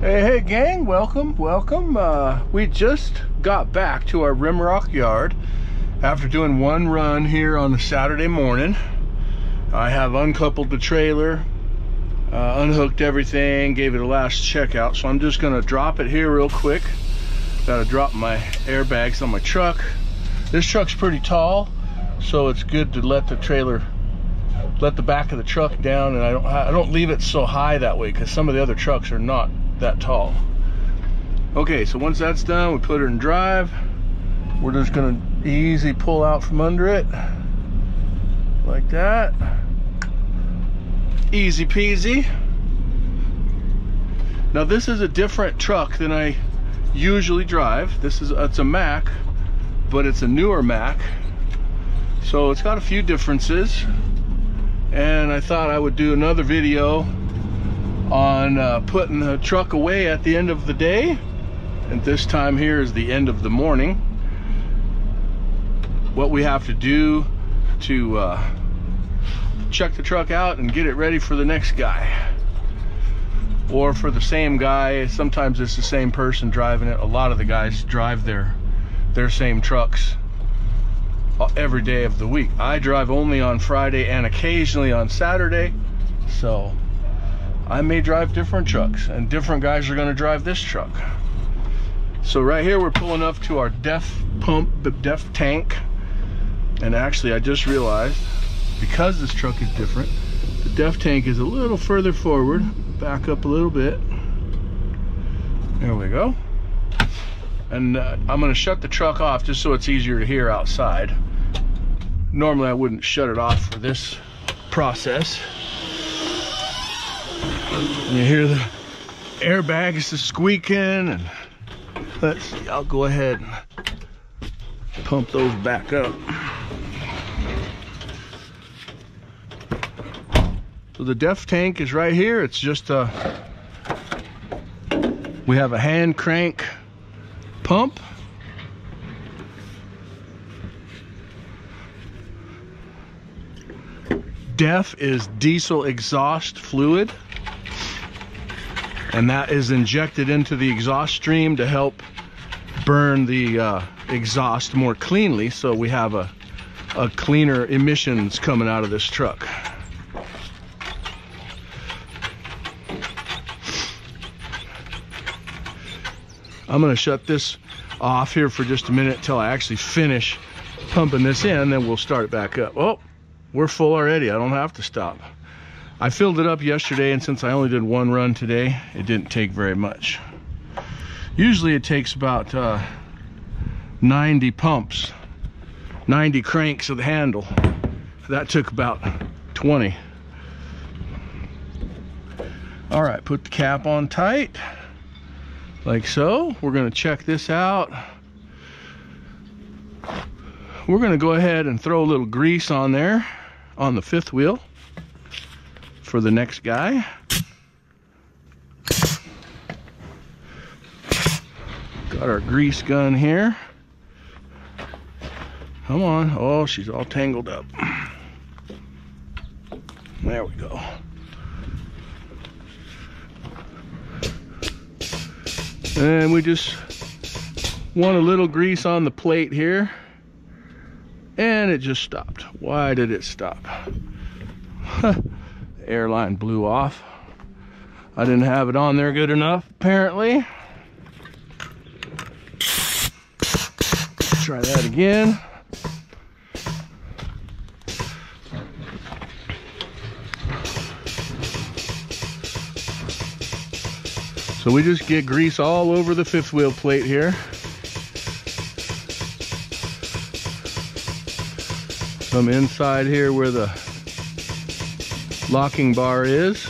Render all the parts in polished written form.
Hey gang, welcome. We just got back to our Rimrock yard after doing one run here on a Saturday morning. I have uncoupled the trailer, unhooked everything, gave it a last checkout, so I'm just gonna drop it here real quick. Gotta drop my airbags on my truck. This truck's pretty tall, so it's good to let the back of the truck down, and I don't leave it so high that way because some of the other trucks are not that tall. Okay, so once that's done, we put it in drive. We're just gonna easy pull out from under it like that. Easy peasy. Now this is a different truck than I usually drive. It's a Mack, but it's a newer Mack, so it's got a few differences, and I thought I would do another video on putting the truck away at the end of the day, and this time here is the end of the morning. What we have to do to check the truck out and get it ready for the next guy, or for the same guy. Sometimes it's the same person driving it. A lot of the guys drive their same trucks every day of the week. I drive only on Friday and occasionally on Saturday, so I may drive different trucks, and different guys are going to drive this truck. So right here we're pulling up to our DEF tank, and actually I just realized, because this truck is different, the DEF tank is a little further forward. Back up a little bit. There we go. And I'm going to shut the truck off just so it's easier to hear outside. Normally I wouldn't shut it off for this process. And you hear the airbags squeaking, and let's see, I'll go ahead and pump those back up. So the DEF tank is right here. It's just we have a hand crank pump. DEF is diesel exhaust fluid, and that is injected into the exhaust stream to help burn the exhaust more cleanly, so we have a cleaner emissions coming out of this truck. I'm going to shut this off here for just a minute until I actually finish pumping this in, then we'll start it back up. Oh, we're full already. I don't have to stop. I filled it up yesterday, and since I only did one run today, it didn't take very much. Usually it takes about 90 pumps, 90 cranks of the handle. That took about 20. All right, put the cap on tight, like so. We're going to check this out. We're going to go ahead and throw a little grease on there on the fifth wheel for the next guy. Got our grease gun here. Come on. Oh, she's all tangled up. There we go. And we just want a little grease on the plate here, and it just stopped. Why did it stop? The airline blew off. I didn't have it on there good enough, apparently. Try that again. So we just get grease all over the fifth wheel plate here. Some inside here where the locking bar is.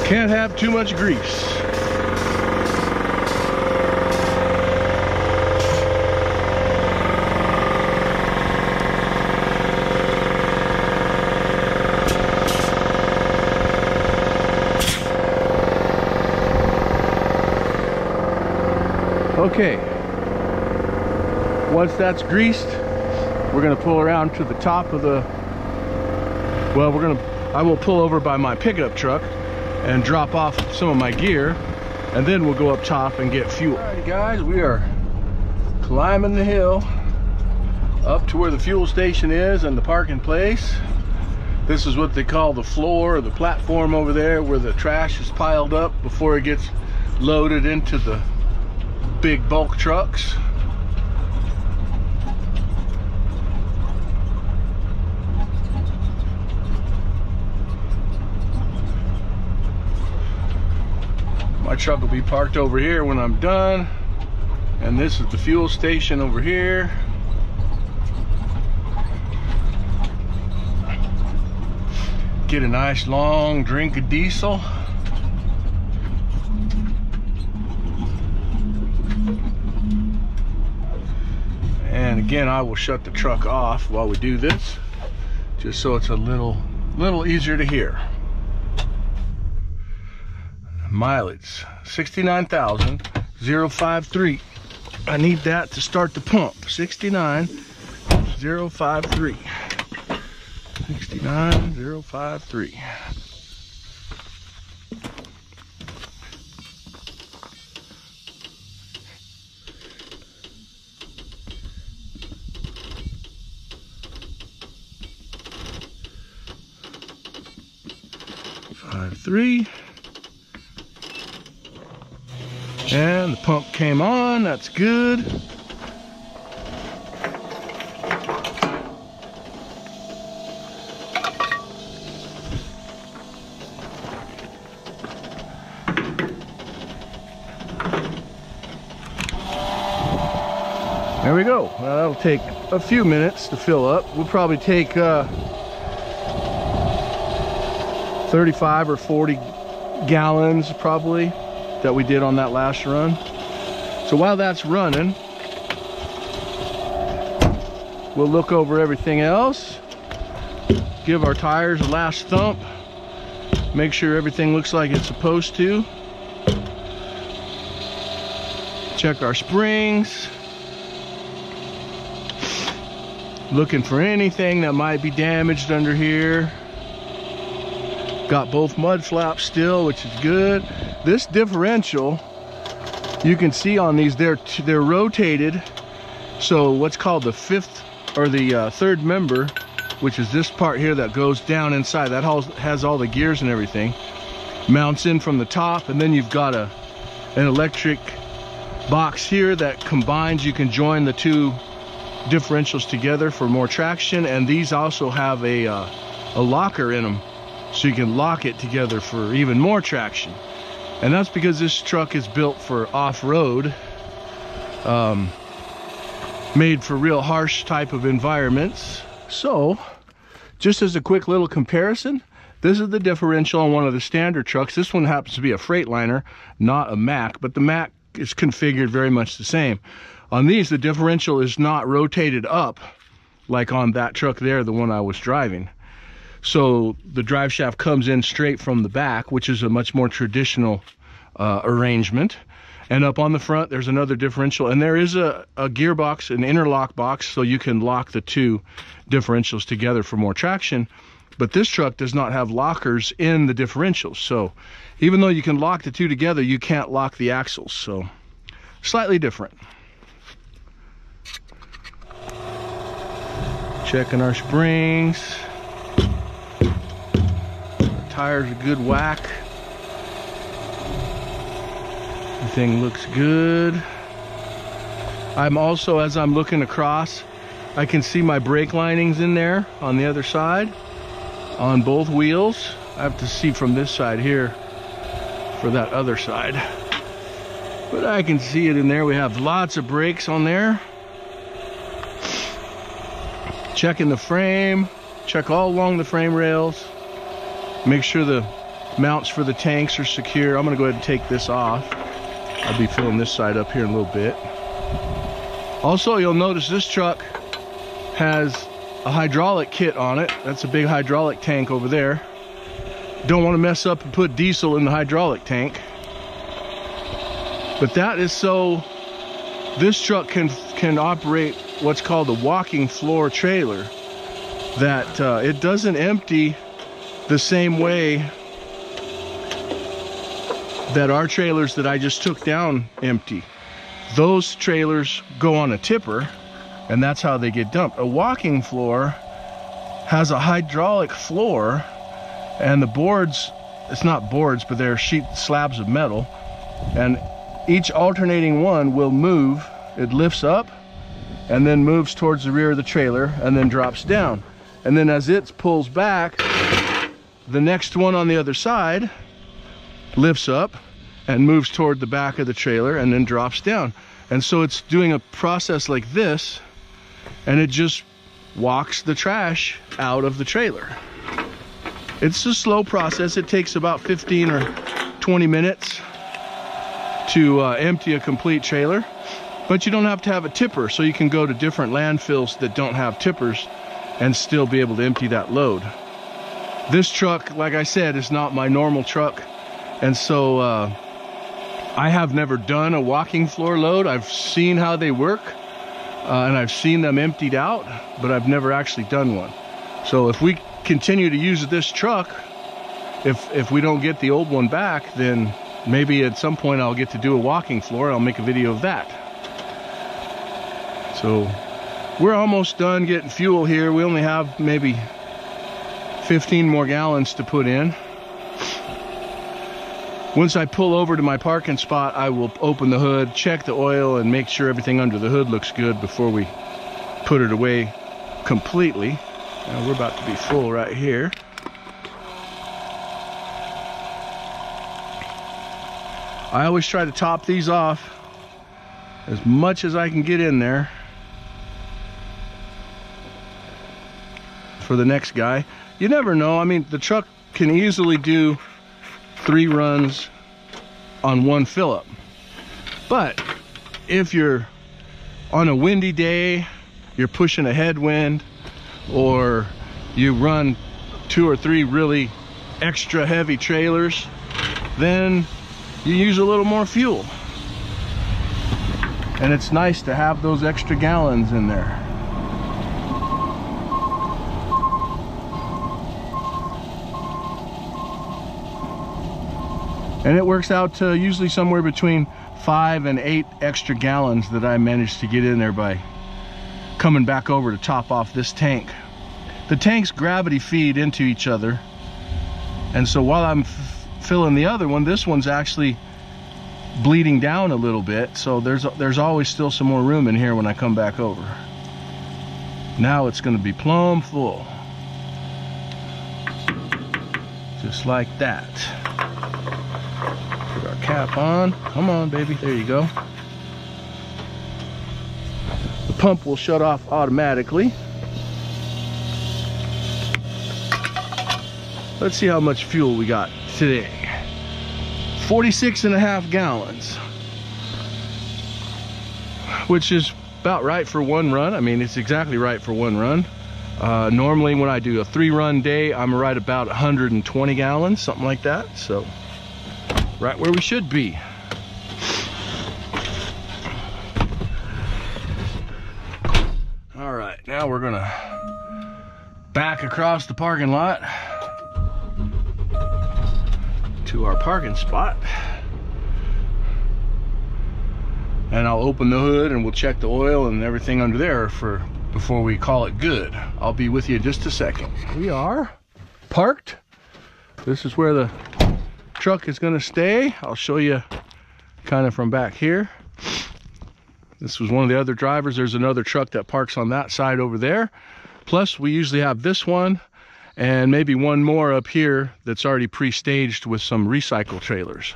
Can't have too much grease. Okay, once that's greased, we're gonna pull around to the top of the, well, I will pull over by my pickup truck and drop off some of my gear, and then we'll go up top and get fuel. Alrighty guys, we are climbing the hill up to where the fuel station is and the parking place. This is what they call the floor, or the platform over there, where the trash is piled up before it gets loaded into the big bulk trucks. My truck will be parked over here when I'm done, and this is the fuel station over here. Get a nice long drink of diesel. And again, I will shut the truck off while we do this, just so it's a little easier to hear. Mileage 69,053. I need that to start the pump. 69,053. 69,053. Three, and the pump came on. That's good. There we go. Well, that'll take a few minutes to fill up. We'll probably take 35 or 40 gallons probably that we did on that last run. So while that's running, we'll look over everything else, give our tires a last thump, make sure everything looks like it's supposed to, check our springs, looking for anything that might be damaged under here. Got both mud flaps still, which is good. This differential, you can see on these, they're rotated. So what's called the fifth or the third member, which is this part here that goes down inside, that has all the gears and everything, mounts in from the top, and then you've got an electric box here that combines. You can join the two differentials together for more traction, and these also have a locker in them, so you can lock it together for even more traction. And that's because this truck is built for off-road, made for real harsh type of environments. So just as a quick little comparison, this is the differential on one of the standard trucks. This one happens to be a Freightliner, not a Mack, but the Mack is configured very much the same. On these, the differential is not rotated up like on that truck there, the one I was driving. So the drive shaft comes in straight from the back, which is a much more traditional arrangement. And up on the front, there's another differential. And there is a gearbox, an interlock box, so you can lock the two differentials together for more traction. But this truck does not have lockers in the differentials. So even though you can lock the two together, you can't lock the axles. So slightly different. Checking our springs. Tires a good whack. Everything looks good. I'm also, as I'm looking across, I can see my brake linings in there on the other side on both wheels. I have to see from this side here for that other side, but I can see it in there. We have lots of brakes on there. Checking the frame, check all along the frame rails. Make sure the mounts for the tanks are secure. I'm gonna go ahead and take this off. I'll be filling this side up here in a little bit. Also, you'll notice this truck has a hydraulic kit on it. That's a big hydraulic tank over there. Don't want to mess up and put diesel in the hydraulic tank. But that is so this truck can operate what's called a walking floor trailer. That it doesn't empty the same way that our trailers that I just took down empty. Those trailers go on a tipper, and that's how they get dumped. A walking floor has a hydraulic floor, and the boards, it's not boards, but they're sheet slabs of metal, and each alternating one will move. It lifts up and then moves towards the rear of the trailer and then drops down. And then as it pulls back, the next one on the other side lifts up and moves toward the back of the trailer and then drops down. And so it's doing a process like this, and it just walks the trash out of the trailer. It's a slow process. It takes about 15 or 20 minutes to empty a complete trailer, but you don't have to have a tipper, so you can go to different landfills that don't have tippers and still be able to empty that load. This truck, like I said, is not my normal truck, and so I have never done a walking floor load. I've seen how they work, and I've seen them emptied out, but I've never actually done one. So if we continue to use this truck, if we don't get the old one back, then maybe at some point I'll get to do a walking floor. I'll make a video of that. So we're almost done getting fuel here. We only have maybe 15 more gallons to put in. Once I pull over to my parking spot, I will open the hood, check the oil, and make sure everything under the hood looks good before we put it away completely. Now we're about to be full right here. I always try to top these off as much as I can get in there for the next guy. You never know. I mean, the truck can easily do 3 runs on one fill up, but if you're on a windy day, you're pushing a headwind, or you run 2 or 3 really extra heavy trailers, then you use a little more fuel, and it's nice to have those extra gallons in there. And it works out to usually somewhere between 5 and 8 extra gallons that I managed to get in there by coming back over to top off this tank. The tanks gravity feed into each other, and so while I'm filling the other one, this one's actually bleeding down a little bit, so there's always still some more room in here when I come back over. Now it's going to be plumb full, just like that. Put our cap on. Come on, baby. There you go. The pump will shut off automatically. Let's see how much fuel we got today. 46.5 gallons, which is about right for one run. I mean, it's exactly right for one run. Normally when I do a 3-run day, I'm right about 120 gallons, something like that. So right where we should be. All right, now we're gonna back across the parking lot to our parking spot, and I'll open the hood and we'll check the oil and everything under there before we call it good. I'll be with you in just a second. We are parked. This is where the truck is going to stay. I'll show you kind of from back here. This was one of the other drivers. There's another truck that parks on that side over there. Plus we usually have this one and maybe one more up here that's already pre-staged with some recycle trailers.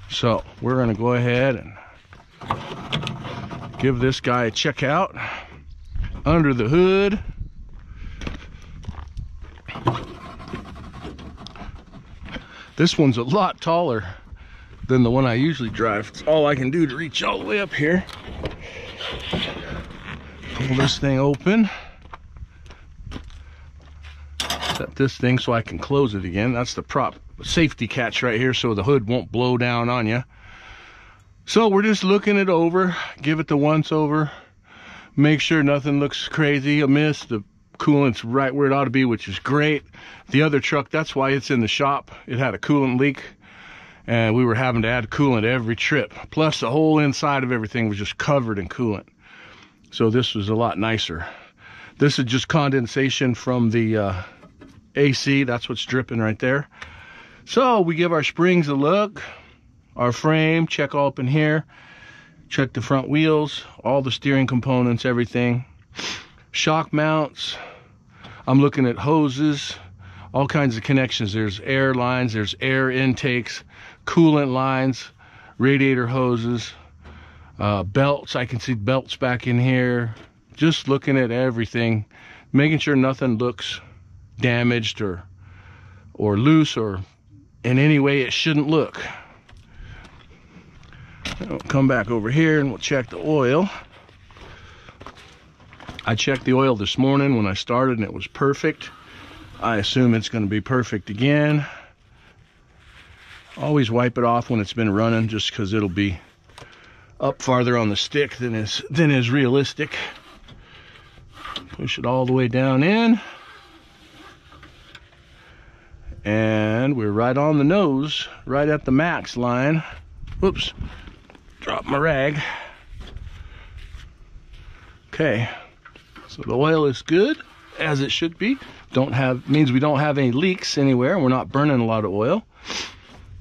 So we're gonna go ahead and give this guy a check out under the hood. This one's a lot taller than the one I usually drive. It's all I can do to reach all the way up here. Pull this thing open. Set this thing so I can close it again. That's the prop safety catch right here, so the hood won't blow down on you. So we're just looking it over, give it the once over, make sure nothing looks crazy amiss. The coolant's right where it ought to be, which is great. The other truck, that's why it's in the shop. It had a coolant leak, and we were having to add coolant every trip. Plus the whole inside of everything was just covered in coolant. So this was a lot nicer. This is just condensation from the AC. That's what's dripping right there. So we give our springs a look, our frame, check all up in here, check the front wheels, all the steering components, everything. Shock mounts. I'm looking at hoses, all kinds of connections. There's air lines, there's air intakes, coolant lines, radiator hoses, belts. I can see belts back in here. Just looking at everything, making sure nothing looks damaged or loose or in any way it shouldn't look. We'll come back over here and we'll check the oil. I checked the oil this morning when I started and it was perfect. I assume it's going to be perfect again. Always wipe it off when it's been running, just because it'll be up farther on the stick than is realistic. Push it all the way down in. And we're right on the nose, right at the max line. Whoops, dropped my rag. Okay, so the oil is good, as it should be. Means we don't have any leaks anywhere, and we're not burning a lot of oil.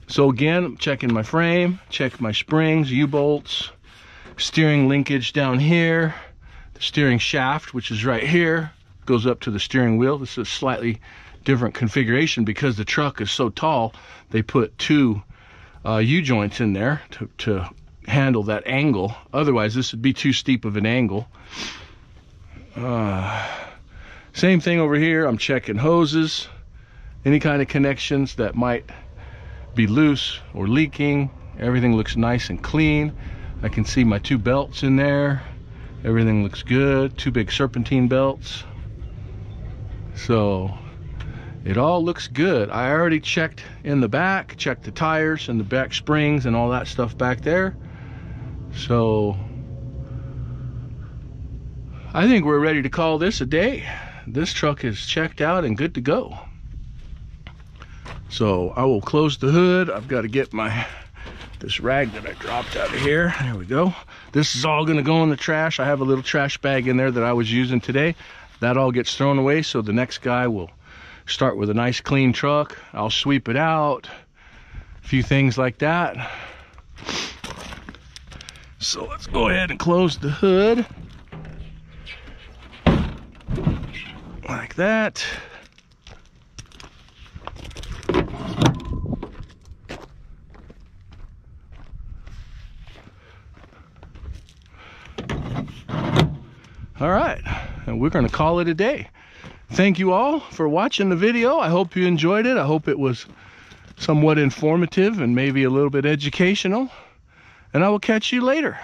So again, I'm checking my frame, check my springs, U-bolts, steering linkage down here, the steering shaft, which is right here, goes up to the steering wheel. This is a slightly different configuration because the truck is so tall. They put two U-joints in there to handle that angle. Otherwise, this would be too steep of an angle. Same thing over here. I'm checking hoses, any kind of connections that might be loose or leaking. Everything looks nice and clean. I can see my two belts in there. Everything looks good. Two big serpentine belts. So it all looks good. I already checked in the back, checked the tires and the back springs and all that stuff back there. So I think we're ready to call this a day. This truck is checked out and good to go. So I will close the hood. I've got to get this rag that I dropped out of here. There we go. This is all gonna go in the trash. I have a little trash bag in there that I was using today. That all gets thrown away, so the next guy will start with a nice clean truck. I'll sweep it out, a few things like that. So let's go ahead and close the hood. Like that. All right, and we're going to call it a day. Thank you all for watching the video. I hope you enjoyed it. I hope it was somewhat informative and maybe a little bit educational. And I will catch you later.